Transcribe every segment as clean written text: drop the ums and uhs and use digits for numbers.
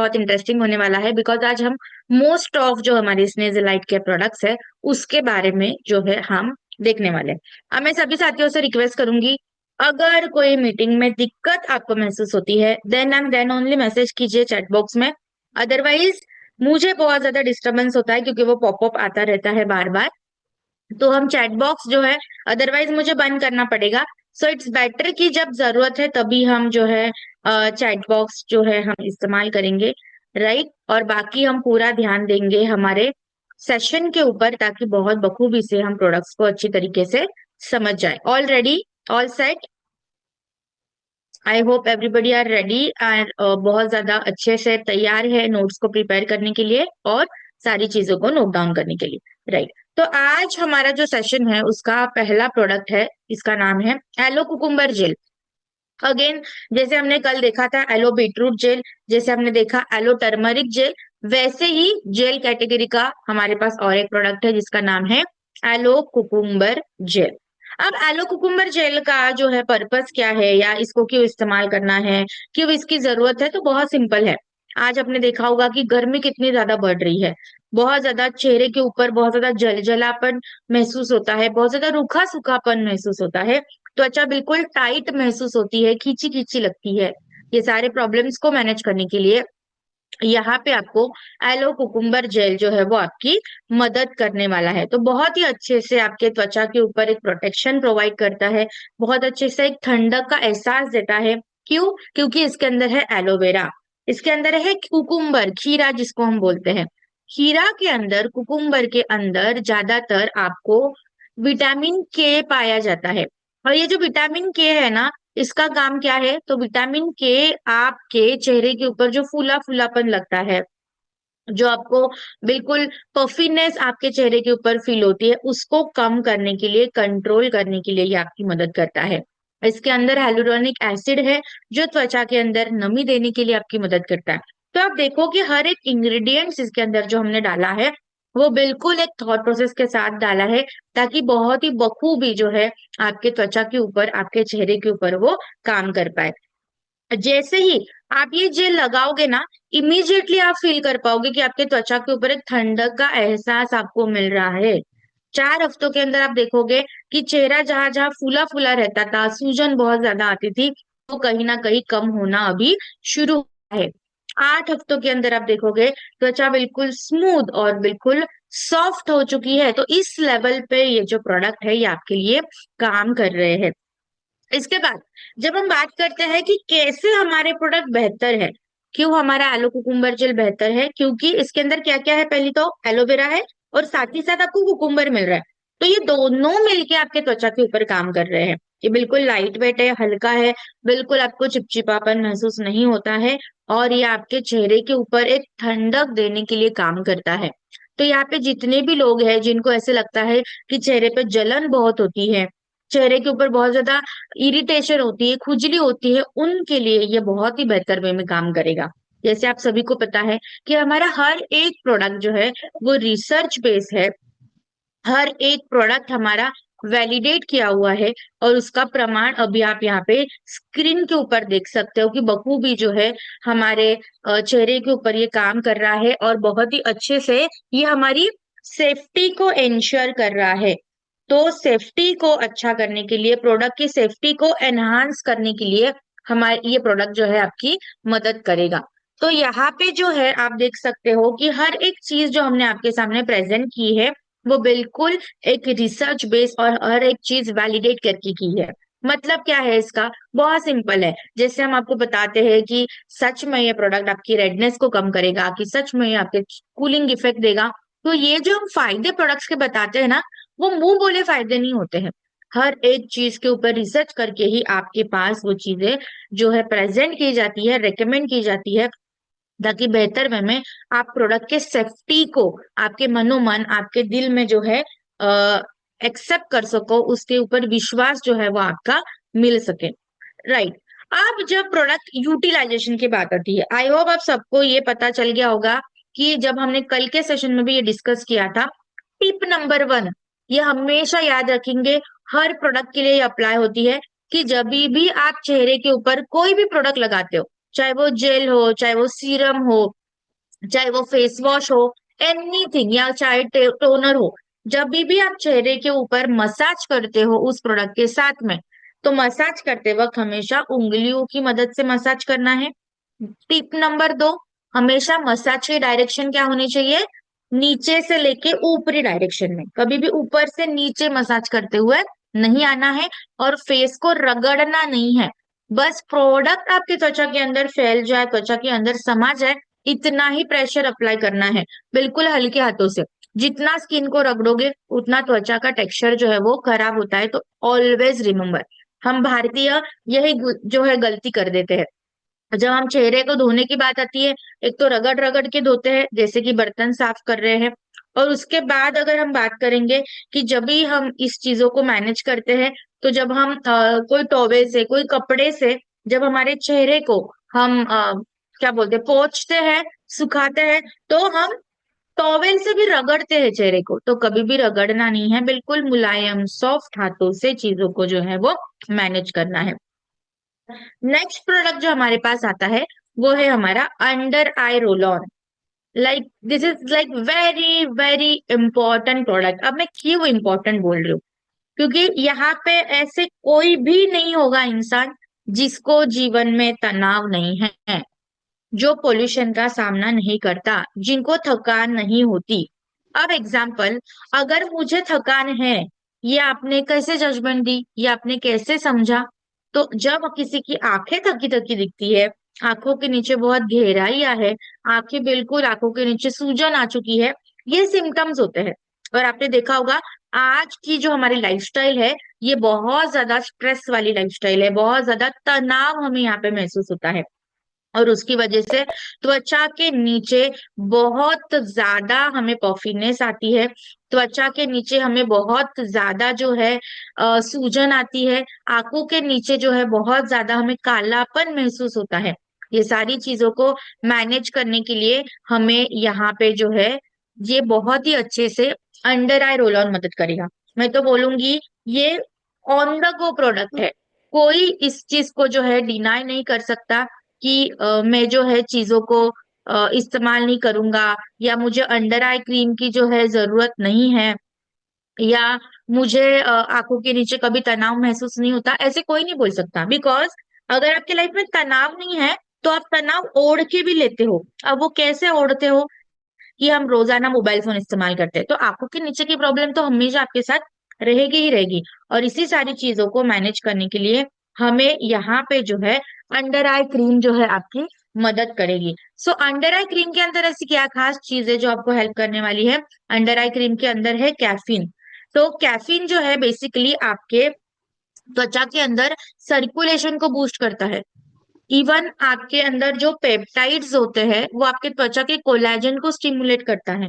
बहुत इंटरेस्टिंग होने वाला है, बिकॉज आज हम मोस्ट ऑफ जो हमारी स्नेजलाइट के प्रोडक्ट्स है उसके बारे में जो है हम देखने वाले हैं। अब मैं सभी साथियों से रिक्वेस्ट करूंगी, अगर कोई मीटिंग में दिक्कत आपको महसूस होती है then and then only message कीजिए चैट बॉक्स में। अदरवाइज मुझे बहुत ज्यादा डिस्टरबेंस होता है क्योंकि वो पॉपअप आता रहता है बार बार, तो हम चैट बॉक्स जो है अदरवाइज मुझे बंद करना पड़ेगा। सो इट्स बेटर कि जब जरूरत है तभी हम जो है चैट बॉक्स जो है हम इस्तेमाल करेंगे, राइट। और बाकी हम पूरा ध्यान देंगे हमारे सेशन के ऊपर, ताकि बहुत बखूबी से हम प्रोडक्ट्स को अच्छी तरीके से समझ जाए। All ready, all set, I hope everybody are ready and बहुत ज्यादा अच्छे से तैयार है नोट्स को प्रिपेयर करने के लिए और सारी चीजों को नोट डाउन करने के लिए, राइट। तो आज हमारा जो सेशन है उसका पहला प्रोडक्ट है, इसका नाम है एलो कुकुम्बर जेल। अगेन, जैसे हमने कल देखा था एलो बीटरूट जेल, जैसे हमने देखा एलो टर्मरिक जेल, वैसे ही जेल कैटेगरी का हमारे पास और एक प्रोडक्ट है जिसका नाम है एलो कुकुम्बर जेल। अब एलो कुकुम्बर जेल का जो है पर्पस क्या है या इसको क्यों इस्तेमाल करना है, क्यों इसकी जरूरत है, तो बहुत सिंपल है। आज आपने देखा होगा कि गर्मी कितनी ज्यादा बढ़ रही है, बहुत ज्यादा चेहरे के ऊपर बहुत ज्यादा जलजलापन महसूस होता है, बहुत ज्यादा रूखा सूखापन महसूस होता है, त्वचा बिल्कुल टाइट महसूस होती है, खींची खींची लगती है। ये सारे प्रॉब्लम्स को मैनेज करने के लिए यहाँ पे आपको एलो कुकुम्बर जेल जो है वो आपकी मदद करने वाला है। तो बहुत ही अच्छे से आपके त्वचा के ऊपर एक प्रोटेक्शन प्रोवाइड करता है, बहुत अच्छे से एक ठंडक का एहसास देता है। क्यों? क्योंकि इसके अंदर है एलोवेरा, इसके अंदर है कुकुम्बर, खीरा जिसको हम बोलते हैं। खीरा के अंदर, कुकुम्बर के अंदर ज्यादातर आपको विटामिन के पाया जाता है। और ये जो विटामिन के है ना, इसका काम क्या है, तो विटामिन के आपके चेहरे के ऊपर जो फूला फूलापन लगता है, जो आपको बिल्कुल पफीनेस आपके चेहरे के ऊपर फील होती है, उसको कम करने के लिए, कंट्रोल करने के लिए ये आपकी मदद करता है। इसके अंदर hyaluronic एसिड है जो त्वचा के अंदर नमी देने के लिए आपकी मदद करता है। तो आप देखो कि हर एक इंग्रेडिएंट्स इसके अंदर जो हमने डाला है वो बिल्कुल एक थॉट प्रोसेस के साथ डाला है, ताकि बहुत ही बखूबी जो है आपके त्वचा के ऊपर, आपके चेहरे के ऊपर वो काम कर पाए। जैसे ही आप ये जेल लगाओगे ना, इमीडिएटली आप फील कर पाओगे कि आपके त्वचा के ऊपर एक ठंडक का एहसास आपको मिल रहा है। 4 हफ्तों के अंदर आप देखोगे कि चेहरा जहां जहां फूला फूला रहता था, सूजन बहुत ज्यादा आती थी, वो कहीं ना कहीं कम होना अभी शुरू हुआ है। 8 हफ्तों के अंदर आप देखोगे त्वचा बिल्कुल स्मूथ और बिल्कुल सॉफ्ट हो चुकी है। तो इस लेवल पे ये जो प्रोडक्ट है ये आपके लिए काम कर रहे हैं। इसके बाद जब हम बात करते हैं कि कैसे हमारे प्रोडक्ट बेहतर है, क्यों हमारा एलो कुकुम्बर जेल बेहतर है, क्योंकि इसके अंदर क्या क्या है, पहली तो एलोवेरा है और साथ ही साथ आपको कुकुम्बर मिल रहा है। तो ये दोनों मिलके आपके त्वचा के ऊपर काम कर रहे हैं। ये बिल्कुल लाइट वेट है, हल्का है, बिल्कुल आपको चिपचिपापन महसूस नहीं होता है, और ये आपके चेहरे के ऊपर एक ठंडक देने के लिए काम करता है। तो यहाँ पे जितने भी लोग हैं जिनको ऐसे लगता है कि चेहरे पे जलन बहुत होती है, चेहरे के ऊपर बहुत ज्यादा इरिटेशन होती है, खुजली होती है, उनके लिए ये बहुत ही बेहतर वे में काम करेगा। जैसे आप सभी को पता है कि हमारा हर एक प्रोडक्ट जो है वो रिसर्च बेस है, हर एक प्रोडक्ट हमारा वैलिडेट किया हुआ है, और उसका प्रमाण अभी आप यहाँ पे स्क्रीन के ऊपर देख सकते हो कि बखूबी जो है हमारे चेहरे के ऊपर ये काम कर रहा है, और बहुत ही अच्छे से ये हमारी सेफ्टी को इंश्योर कर रहा है। तो सेफ्टी को अच्छा करने के लिए, प्रोडक्ट की सेफ्टी को एनहांस करने के लिए हमारे ये प्रोडक्ट जो है आपकी मदद करेगा। तो यहाँ पे जो है आप देख सकते हो कि हर एक चीज जो हमने आपके सामने प्रेजेंट की है वो बिल्कुल एक रिसर्च बेस और हर एक चीज वैलिडेट करके की है। मतलब क्या है इसका, बहुत सिंपल है। जैसे हम आपको बताते हैं कि सच में ये प्रोडक्ट आपकी रेडनेस को कम करेगा, कि सच में ये आपके कूलिंग इफेक्ट देगा, तो ये जो हम फायदे प्रोडक्ट्स के बताते हैं ना, वो मुंह बोले फायदे नहीं होते हैं। हर एक चीज के ऊपर रिसर्च करके ही आपके पास वो चीजें जो है प्रेजेंट की जाती है, रेकमेंड की जाती है, ताकि बेहतर वे में आप प्रोडक्ट के सेफ्टी को आपके मनोमन, आपके दिल में जो है एक्सेप्ट कर सको, उसके ऊपर विश्वास जो है वो आपका मिल सके, राइट। अब जब प्रोडक्ट यूटिलाइजेशन की बात आती है, आई होप आप सबको ये पता चल गया होगा कि जब हमने कल के सेशन में भी ये डिस्कस किया था, टिप नंबर 1, ये हमेशा याद रखेंगे, हर प्रोडक्ट के लिए अप्लाई होती है कि जब भी आप चेहरे के ऊपर कोई भी प्रोडक्ट लगाते हो, चाहे वो जेल हो, चाहे वो सीरम हो, चाहे वो फेस वॉश हो, एनीथिंग, या चाहे टोनर हो, जब भी आप चेहरे के ऊपर मसाज करते हो उस प्रोडक्ट के साथ में, तो मसाज करते वक्त हमेशा उंगलियों की मदद से मसाज करना है। टिप नंबर 2, हमेशा मसाज की डायरेक्शन क्या होनी चाहिए? नीचे से लेके ऊपरी डायरेक्शन में, कभी भी ऊपर से नीचे मसाज करते हुए नहीं आना है, और फेस को रगड़ना नहीं है। बस प्रोडक्ट आपकी त्वचा के अंदर फैल जाए, त्वचा के अंदर समा जाए, इतना ही प्रेशर अप्लाई करना है, बिल्कुल हल्के हाथों से। जितना स्किन को रगड़ोगे उतना त्वचा का टेक्सचर जो है वो खराब होता है। तो ऑलवेज रिमेम्बर, हम भारतीय यही जो है गलती कर देते हैं। जब हम चेहरे को धोने की बात आती है, एक तो रगड़ रगड़ के धोते हैं जैसे कि बर्तन साफ कर रहे हैं, और उसके बाद अगर हम बात करेंगे कि जब भी हम इस चीजों को मैनेज करते हैं, तो जब हम कोई टॉवेल से, कोई कपड़े से जब हमारे चेहरे को हम क्या बोलते हैं, पोंछते हैं, सुखाते हैं, तो हम टॉवेल से भी रगड़ते हैं चेहरे को। तो कभी भी रगड़ना नहीं है, बिल्कुल मुलायम सॉफ्ट हाथों से चीजों को जो है वो मैनेज करना है। नेक्स्ट प्रोडक्ट जो हमारे पास आता है वो है हमारा under I roll on. Like this is like very very important product. अब मैं क्यों इंपॉर्टेंट बोल रही हूँ? क्योंकि यहाँ पे ऐसे कोई भी नहीं होगा इंसान जिसको जीवन में तनाव नहीं है, जो पोल्यूशन का सामना नहीं करता, जिनको थकान नहीं होती। अब एग्जाम्पल, अगर मुझे थकान है, ये आपने कैसे जजमेंट दी, ये आपने कैसे समझा? तो जब किसी की आंखें थकी थकी दिखती है, आंखों के नीचे बहुत गहराइयां है, आंखें बिल्कुल, आंखों के नीचे सूजन आ चुकी है, ये सिम्टम्स होते हैं। और आपने देखा होगा आज की जो हमारी लाइफस्टाइल है, ये बहुत ज्यादा स्ट्रेस वाली लाइफस्टाइल है, बहुत ज्यादा तनाव हमें यहाँ पे महसूस होता है, और उसकी वजह से त्वचा के नीचे बहुत ज्यादा हमें पफीनेस आती है, त्वचा के नीचे हमें बहुत ज्यादा जो है सूजन आती है, आंखों के नीचे जो है बहुत ज्यादा हमें कालापन महसूस होता है। ये सारी चीजों को मैनेज करने के लिए हमें यहाँ पे जो है ये बहुत ही अच्छे से अंडर आई रोल ऑन मदद करेगा। मैं तो बोलूंगी ये ऑन द गो प्रोडक्ट है, कोई इस चीज को जो है डिनाई नहीं कर सकता कि मैं जो है चीजों को इस्तेमाल नहीं करूंगा, या मुझे अंडर आई क्रीम की जो है जरूरत नहीं है, या मुझे आंखों के नीचे कभी तनाव महसूस नहीं होता, ऐसे कोई नहीं बोल सकता। बिकॉज अगर आपके लाइफ में तनाव नहीं है तो आप तनाव ओढ़ के भी लेते हो। अब वो कैसे ओढ़ते हो? कि हम रोजाना मोबाइल फोन इस्तेमाल करते हैं, तो आंखों के नीचे की प्रॉब्लम तो हमेशा आपके साथ रहेगी ही रहेगी। और इसी सारी चीजों को मैनेज करने के लिए हमें यहाँ पे जो है अंडर आई क्रीम जो है आपकी मदद करेगी। सो अंडर आई क्रीम के अंदर ऐसी क्या खास चीज है जो आपको हेल्प करने वाली है? अंडर आई क्रीम के अंदर है कैफीन। तो कैफीन जो है बेसिकली आपके त्वचा के अंदर सर्कुलेशन को बूस्ट करता है। इवन आपके अंदर जो पेप्टाइड्स होते हैं वो आपके त्वचा के कोलेजन को स्टिमुलेट करता है।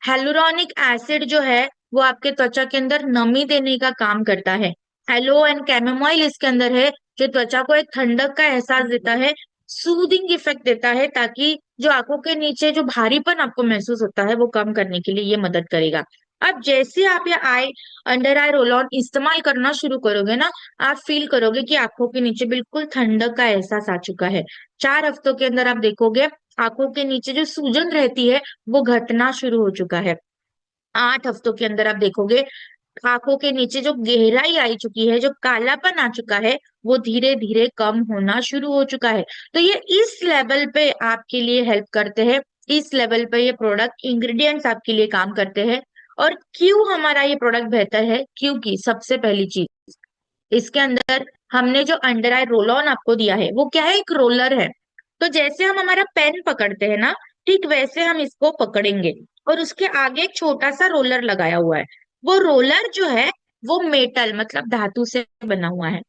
हेलुरोनिक एसिड जो है वो आपके त्वचा के अंदर नमी देने का काम करता है। एलो एंड कैमोमाइल इसके अंदर है, जो त्वचा को एक ठंडक का एहसास देता है, सूदिंग इफेक्ट देता है, ताकि जो आंखों के नीचे जो भारीपन आपको महसूस होता है वो कम करने के लिए ये मदद करेगा। अब जैसे आप ये अंडर आई रोल ऑन इस्तेमाल करना शुरू करोगे ना, आप फील करोगे कि आंखों के नीचे बिल्कुल ठंडक का एहसास आ चुका है। 4 हफ्तों के अंदर आप देखोगे आंखों के नीचे जो सूजन रहती है वो घटना शुरू हो चुका है। 8 हफ्तों के अंदर आप देखोगे आंखों के नीचे जो गहराई आई चुकी है, जो कालापन आ चुका है, वो धीरे धीरे कम होना शुरू हो चुका है। तो ये इस लेवल पे आपके लिए हेल्प करते हैं, इस लेवल पे ये प्रोडक्ट इंग्रेडिएंट्स आपके लिए काम करते हैं। और क्यों हमारा ये प्रोडक्ट बेहतर है? क्योंकि सबसे पहली चीज, इसके अंदर हमने जो अंडर आई रोल ऑन आपको दिया है वो क्या है? एक रोलर है। तो जैसे हम हमारा पेन पकड़ते हैं ना, ठीक वैसे हम इसको पकड़ेंगे, और उसके आगे एक छोटा सा रोलर लगाया हुआ है। वो रोलर जो है वो मेटल मतलब धातु से बना हुआ है।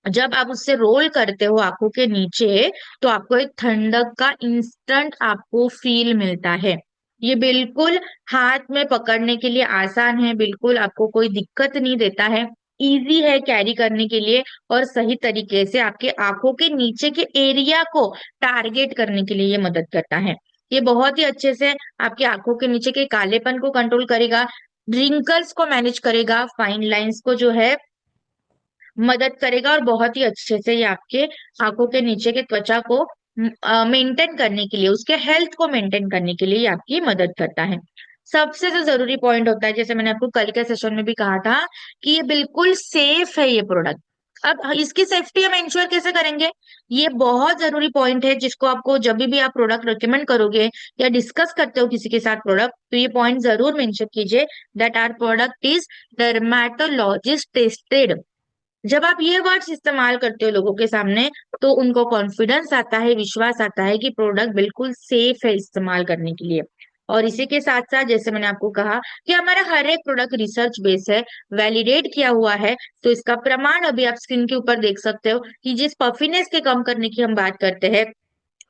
जब आप उससे रोल करते हो आंखों के नीचे, तो आपको एक ठंडक का इंस्टेंट आपको फील मिलता है। ये बिल्कुल हाथ में पकड़ने के लिए आसान है, बिल्कुल आपको कोई दिक्कत नहीं देता है, इजी है कैरी करने के लिए, और सही तरीके से आपके आंखों के नीचे के एरिया को टारगेट करने के लिए ये मदद करता है। ये बहुत ही अच्छे से आपकी आंखों के नीचे के कालेपन को कंट्रोल करेगा, रिंकल्स को मैनेज करेगा, फाइन लाइंस को जो है मदद करेगा और बहुत ही अच्छे से ये आपके आंखों के नीचे के त्वचा को मेंटेन करने के लिए, उसके हेल्थ को मेंटेन करने के लिए ये आपकी मदद करता है। सबसे जो जरूरी पॉइंट होता है, जैसे मैंने आपको कल के सेशन में भी कहा था, कि ये बिल्कुल सेफ है ये प्रोडक्ट। अब इसकी सेफ्टी हम इंश्योर कैसे करेंगे? ये बहुत जरूरी पॉइंट है, जिसको आपको जब भी आप प्रोडक्ट रिकमेंड करोगे या डिस्कस करते हो किसी के साथ प्रोडक्ट, तो ये पॉइंट जरूर मेंशन कीजिए, that our product is dermatologist tested. जब आप ये वर्ड्स इस्तेमाल करते हो लोगों के सामने, तो उनको कॉन्फिडेंस आता है, विश्वास आता है कि प्रोडक्ट बिल्कुल सेफ है इस्तेमाल करने के लिए। और इसी के साथ साथ जैसे मैंने आपको कहा कि हमारा हर एक प्रोडक्ट रिसर्च बेस है, वैलिडेट किया हुआ है। तो इसका प्रमाण अभी आप स्क्रीन के ऊपर देख सकते हो, कि जिस पफिनेस के कम करने की हम बात करते हैं,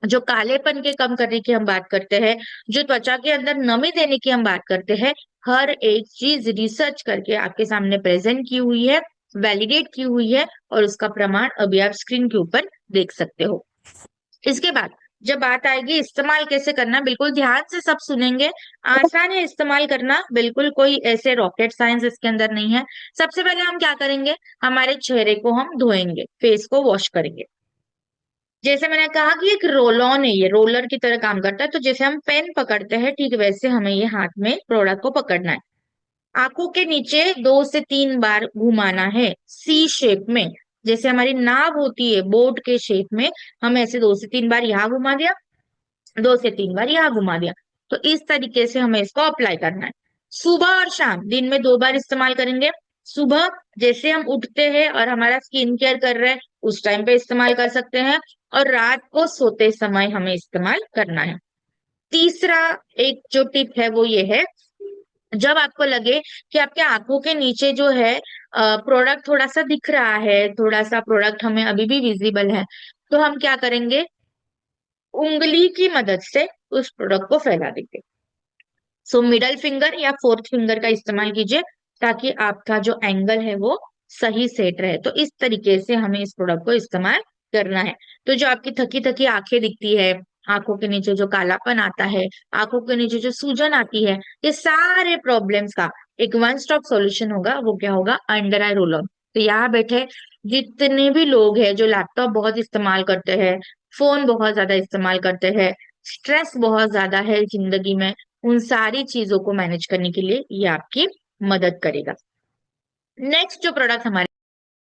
जो कालेपन के कम करने की हम बात करते हैं, जो त्वचा के अंदर नमी देने की हम बात करते हैं, हर एक चीज रिसर्च करके आपके सामने प्रेजेंट की हुई है, वैलिडेट की हुई है, और उसका प्रमाण अभी आप स्क्रीन के ऊपर देख सकते हो। इसके बाद जब बात आएगी इस्तेमाल कैसे करना, बिल्कुल ध्यान से सब सुनेंगे। आसान है इस्तेमाल करना, बिल्कुल कोई ऐसे रॉकेट साइंस इसके अंदर नहीं है। सबसे पहले हम क्या करेंगे, हमारे चेहरे को हम धोएंगे, फेस को वॉश करेंगे। जैसे मैंने कहा कि एक रोल ऑन है, ये रोलर की तरह काम करता है। तो जैसे हम पेन पकड़ते हैं, ठीक वैसे हमें ये हाथ में प्रोडक्ट को पकड़ना है। आंखों के नीचे 2 से 3 बार घुमाना है, सी शेप में। जैसे हमारी नाभ होती है बोट के शेप में, हम ऐसे 2 से 3 बार यहाँ घुमा दिया, 2 से 3 बार यहाँ घुमा दिया। तो इस तरीके से हमें इसको अप्लाई करना है। सुबह और शाम, दिन में 2 बार इस्तेमाल करेंगे। सुबह जैसे हम उठते हैं और हमारा स्किन केयर कर रहे हैं, उस टाइम पे इस्तेमाल कर सकते हैं। और रात को सोते समय हमें इस्तेमाल करना है। तीसरा एक जो टिप है वो ये है, जब आपको लगे कि आपके आंखों के नीचे जो है प्रोडक्ट थोड़ा सा दिख रहा है, थोड़ा सा प्रोडक्ट हमें अभी भी विजिबल है, तो हम क्या करेंगे, उंगली की मदद से उस प्रोडक्ट को फैला देंगे। सो मिडल फिंगर या फोर्थ फिंगर का इस्तेमाल कीजिए, ताकि आपका जो एंगल है वो सही सेट रहे। तो इस तरीके से हमें इस प्रोडक्ट को इस्तेमाल करना है। तो जो आपकी थकी थकी आंखें दिखती है, आंखों के नीचे जो कालापन आता है, आंखों के नीचे जो सूजन आती है, ये सारे प्रॉब्लम्स का एक वन स्टॉप सॉल्यूशन होगा। वो क्या होगा, अंडर आई रोल ऑन। तो यहाँ बैठे जितने भी लोग हैं जो लैपटॉप बहुत इस्तेमाल करते हैं, फोन बहुत ज्यादा इस्तेमाल करते हैं, स्ट्रेस बहुत ज्यादा है जिंदगी में, उन सारी चीजों को मैनेज करने के लिए ये आपकी मदद करेगा। नेक्स्ट जो प्रोडक्ट हमारे